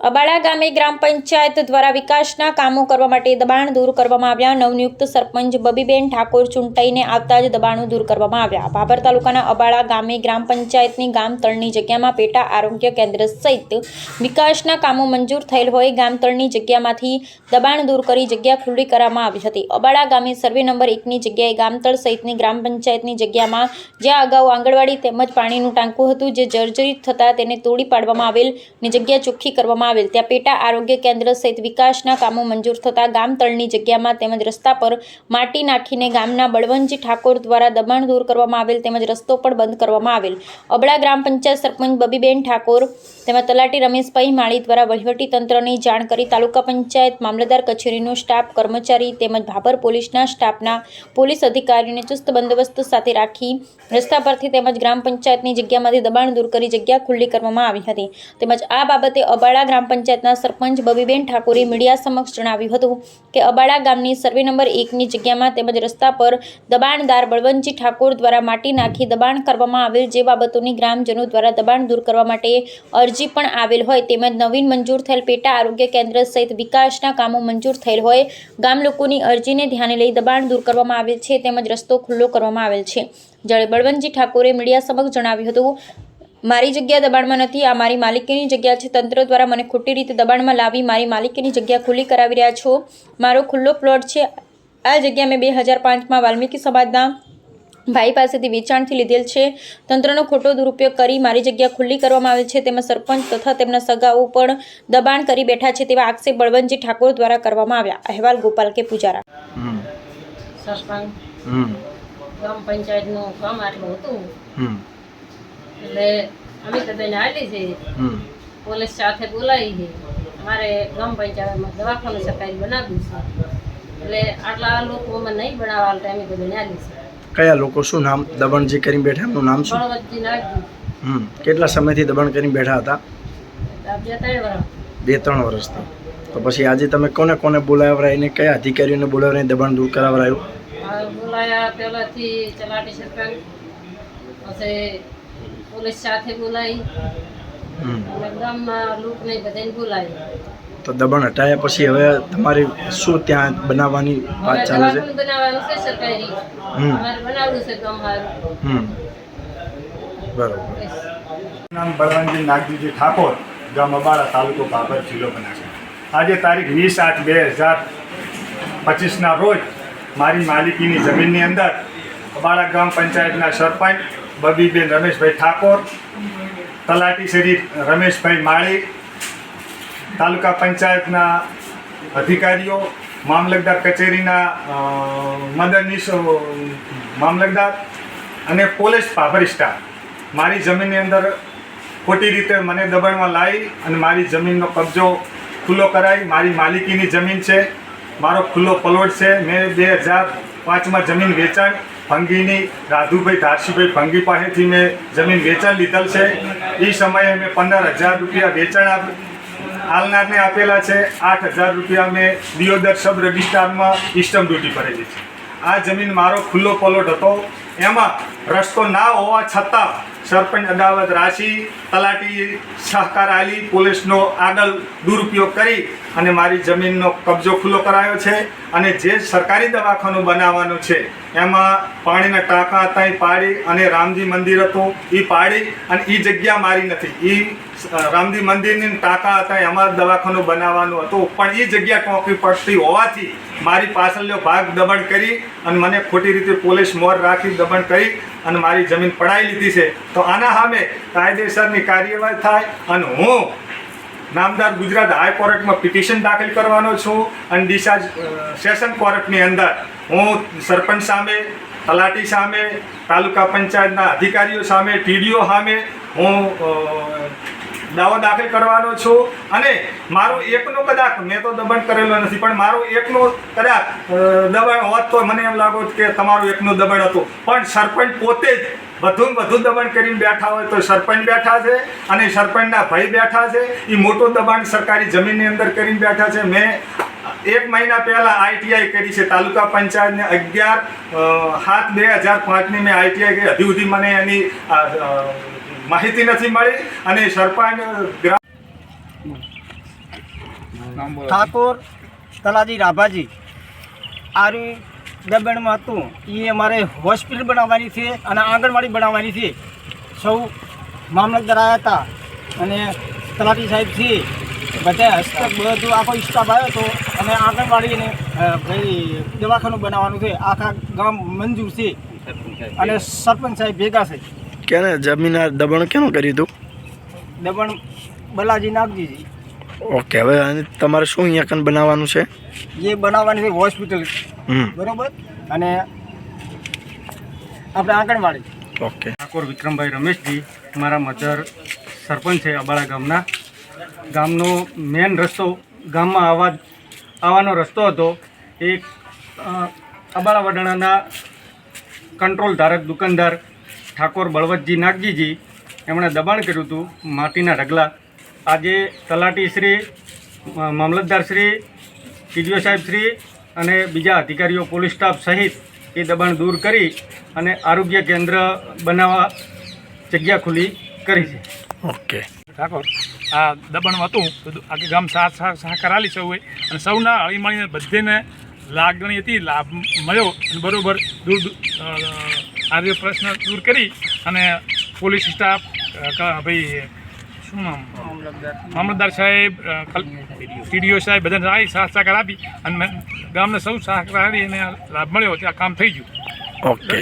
અબાડા ગામે ગ્રામ પંચાયત દ્વારા વિકાસના કામો કરવા માટે દબાણ દૂર કરવામાં આવ્યા। નવનિયુક્ત સરપંચ બબીબેન ઠાકોર ચૂંટાઈને આવતા જ દબાણો દૂર કરવામાં આવ્યા। ભાભર તાલુકાના અબાડા ગામે ગ્રામ પંચાયતની ગામતળની જગ્યામાં પેટા આરોગ્ય કેન્દ્ર સહિત વિકાસના કામો મંજૂર થયેલ હોય ગામતળની જગ્યામાંથી દબાણ દૂર કરી જગ્યા ખુલ્લી કરવામાં આવી હતી। અબાડા ગામે સર્વે નંબર 1ની જગ્યાએ ગામતળ સહિતની ગ્રામ પંચાયતની જગ્યામાં જ્યાં અગાઉ આંગણવાડી તેમજ પાણીનું ટાંકું હતું જે જર્જરિત થતાં તેને તોડી પાડવામાં આવેલ અને જગ્યા ચોખ્ખી કરવામાં ત્યાં પેટા આરોગ્ય કેન્દ્ર સહિત વિકાસના કામો મંજૂર થતા ગામતળની જગ્યામાં તેમજ રસ્તા પર માટી નાખીને ગામના બળવંતજી ઠાકોર દ્વારા દબાણ દૂર કરવામાં આવેલ તેમજ રસ્તો પણ બંધ કરવામાં આવેલ। અબડા ગ્રામ પંચાયત સરપંચ બબીબેન ઠાકોર તેમજ તલાટી રમેશભાઈ માળી દ્વારા વહીવટી તંત્રની જાણ કરી તાલુકા પંચાયત મામલતદાર કચેરીનો સ્ટાફ કર્મચારી તેમજ ભાભર પોલીસના સ્ટાફના પોલીસ અધિકારીઓને ચુસ્ત બંદોબસ્ત સાથે રાખી રસ્તા પરથી તેમજ ગ્રામ પંચાયતની જગ્યામાંથી દબાણ દૂર કરી જગ્યા ખુલ્લી કરવામાં આવી હતી। તેમજ આ બાબતે અબાડા ગ્રામ પંચાયતના સરપંચ બબીબેન ઠાકોરે મીડિયા સમક્ષ જણાવ્યું હતું કે અબાડા ગામની સર્વે નંબર 1ની જગ્યામાં તેમજ રસ્તા પર દબાણદાર બળવંતજી ઠાકોર દ્વારા માટી નાખી દબાણ કરવામાં આવેલ જે બાબતોની ગ્રામજનો દ્વારા દબાણ દૂર કરવા માટે અરજી પણ આવેલ હોય તેમજ નવીન મંજૂર થયેલ પેટા આરોગ્ય કેન્દ્ર સહિત વિકાસના કામો મંજૂર થયેલ હોય ગામ લોકોની અરજીને ધ્યાને લઈ દબાણ દૂર કરવામાં આવેલ છે તેમજ રસ્તો ખુલ્લો કરવામાં આવેલ છે। જ્યારે બળવંતજી ઠાકોરે મીડિયા સમક્ષ જણાવ્યું હતું મારી જગ્યા દબાણમાં નથી, આ મારી માલિકીની જગ્યા છે। તંત્ર દ્વારા મને ખોટી રીતે દબાણમાં લાવી મારી માલિકીની જગ્યા ખુલ્લી કરાવી રહ્યા છો। મારો ખુલ્લો પ્લોટ છે। આ જગ્યા મેં 2005માં વાલ્મીકી સમાજના ભાઈ પાસેથી વેચાણથી લીધેલ છે। તંત્રનો ખોટો દુરુપયોગ કરી મારી જગ્યા ખુલ્લી કરવામાં આવેલ છે તેમજ સરપંચ તથા તેમના સગાઓ પણ દબાણ કરી બેઠા છે તેવા આક્ષેપ બળવંતજી ઠાકોર દ્વારા કરવામાં આવ્યા। અહેવાલ ગોપાલ કે પૂજારા। સરપંચ ગ્રામ પંચાયતનું કામ આટલું હતું એટલે અમે તો બેન આવેલી છે પોલીસ સાથે બોલાવી છે। અમારે ગ્રામ પંચાયતમાં દવાખાનું સરકારી બનાવ્યું છે એટલે આટલા લોકો અમે નહીં બનાવવા ટાઈમે તો બેન આવેલી છે। કયા લોકો, શું નામ દબાણ જે કરીને બેઠા એમનું નામ શું? બળવંતજી નાગજી। કેટલા સમયથી દબાણ કરીને બેઠા હતા? 2-3 વર્ષ। 2-3 વર્ષથી। તો પછી આજે તમે કોને કોને બોલાવ્યા એને કયા અધિકારીઓને બોલાવીને દબાણ દૂર કરાવરાયું? બોલાયા પહેલાંથી તલાટી સરપંચ પછી પોલીસ સાથે બોલાવી અને ગામના લોકોને બધાને બોલાવી। તો દબાણ હટાયા પછી હવે તમારી શું ત્યાં બનાવવાની વાત ચાલે છે? બનાવવાનું છે સરકારી, અમારે બનાવવું છે ગામ સારું। બરોબર। નામ બળવંતજી નાગજીજી ઠાકોર, ગામ અબાડા, તાલુકો ભાભર, જિલ્લો બનાસકાંઠા। આજે તારીખ 20/8/2025ના રોજ મારી માલિકીની જમીનની અંદર અબાડા ગ્રામ પંચાયતના સરપંચ બબીબેન રમેશભાઈ ઠાકોર, તલાટી શ્રી રમેશભાઈ માળી, તાલુકા પંચાયતના અધિકારીઓ, મામલતદાર કચેરીના મદદનીશ મામલતદાર અને પોલીસ ભાભર સ્ટાફ મારી જમીનની અંદર ખોટી રીતે મને દબાણમાં લાવી અને મારી જમીનનો કબજો ખુલ્લો કરાવી। મારી માલિકીની જમીન છે, મારો ખુલ્લો પ્લોટ છે। મેં 2005માં જમીન વેચાણ ભંગીની રાધુભાઈ ધારસીભાઈ ભંગી પાસેથી મેં જમીન વેચાણ લીધેલ છે। એ સમયે મેં 15,000 રૂપિયા વેચાણ હાલનારને આપેલા છે। 8,000 રૂપિયા મેં દિયોદર સબ રજિસ્ટ્રારમાં ઇસ્ટમ ડ્યુટી ભરેલી છે। આ જમીન મારો ખુલ્લો પ્લોટ હતો, એમાં રસ્તો ના હોવા છતાં સરપંચ અદાવત રાશી, તલાટી સહકાર આલી, પોલીસનો આગળ દુરુપયોગ કરી અને મારી જમીનનો કબજો ખુલ્લો કરાયો છે। અને જે સરકારી દવાખાનું બનાવવાનું છે એમાં પાણીના ટાંકા હતા એ પાડી અને રામજી મંદિર હતું એ પાડી અને એ જગ્યા મારી નથી। એ રામજી મંદિરની ટાંકા હતા એમાં દવાખાનું બનાવવાનું હતું પણ એ જગ્યા ટોંકી પડતી હોવાથી મારી પાછળનો ભાગ દબાણ કરી અને મને ખોટી રીતે પોલીસ મોર રાખી દબાણ કરી અને મારી જમીન પડાવી લીધી છે। તો આના સામે કાયદેસરની કાર્યવાહી થાય અને હું નામદાર ગુજરાત હાઈકોર્ટમાં પિટિશન દાખલ કરવાનો છું અને ડીસા સેશન કોર્ટની અંદર હું સરપંચ સામે, તલાટી સામે, તાલુકા પંચાયતના અધિકારીઓ સામે, ટીડીઓ સામે હું દાવો દાખલ કરવાનો છું। અને મારું એકનો કદાચ મેં તો દબાણ કરેલો નથી પણ મારું એકનો કદાચ દબાણ હોત તો મને એમ લાગો કે તમારું એકનું દબાણ હતું પણ સરપંચ પોતે જ વધુ દબાણ કરીને બેઠા હોય તો સરપંચ બેઠા છે અને સરપંચના ભાઈ બેઠા છે। એ મોટું દબાણ સરકારી જમીનની અંદર કરીને બેઠા છે। મેં 1 મહિના પહેલાં ITI કરી છે તાલુકા પંચાયતને 11/7/2005ની મેં ITI કરી। હજી સુધી મને એની માહિતી નથી મળી અને સરપંચ ઠાકોર તલાજી રાભાજી આરું દબણમાં હતું એ અમારે હોસ્પિટલ બનાવવાની છે અને આંગણવાડી બનાવવાની છે. સૌ મામલતદાર આવ્યા હતા અને તલાટી સાહેબ છે બધા હસ્તક બધું આખો સ્ટાફ આવ્યો હતો અને આંગણવાડીને ભાઈ દવાખાનું બનાવવાનું છે. આખા ગામ મંજૂર છે અને સરપંચ સાહેબ ભેગા છે. કેને જમીન દબાણ કેનું કર્યું હતું? દબણ બલાજી નાગજીજી. ઓકે, હવે આને તમારે શું અહીંયા કન બનાવવાનું છે? એ બનાવવાની છે હોસ્પિટલ, હમ, બરોબર, અને આપણે આંગણવાડી. ઓકે. ઠાકોર વિક્રમભાઈ રમેશજી, મારા મધર સરપંચ છે અબાળા ગામનો મેન રસ્તો ગામમાં આવવાનો રસ્તો હતો. એક અબાળા વડાણાના કંટ્રોલ ધારક દુકાનદાર ઠાકોર બળવંતજી નાગજીજી એમણે દબાણ કર્યું હતું માટીના ઢગલા. આજે તલાટીશ્રી, મામલતદારશ્રી, ટીડીઓ સાહેબશ્રી અને બીજા અધિકારીઓ, પોલીસ સ્ટાફ સહિત એ દબાણ દૂર કરી અને આરોગ્ય કેન્દ્ર બનાવવા જગ્યા ખુલ્લી કરી છે. ઓકે. ઠાકોર આ દબાણ હતું તો આખી ગામ સહકાર આલી સૌએ અને સૌના હળીમળીને બધેને લાગણી હતી, લાભ મળ્યો અને બરાબર આરોગ્ય પ્રશ્ન દૂર કરી અને પોલીસ સ્ટાફ ભાઈ શું નામ મામલતદાર સાહેબ, ટીડીઓ સાહેબ બધાને સારી સહકાર આપી અને ગામને સૌ સહકાર આપી અને લાભ મળ્યો ત્યાં કામ થઈ ગયું. ઓકે.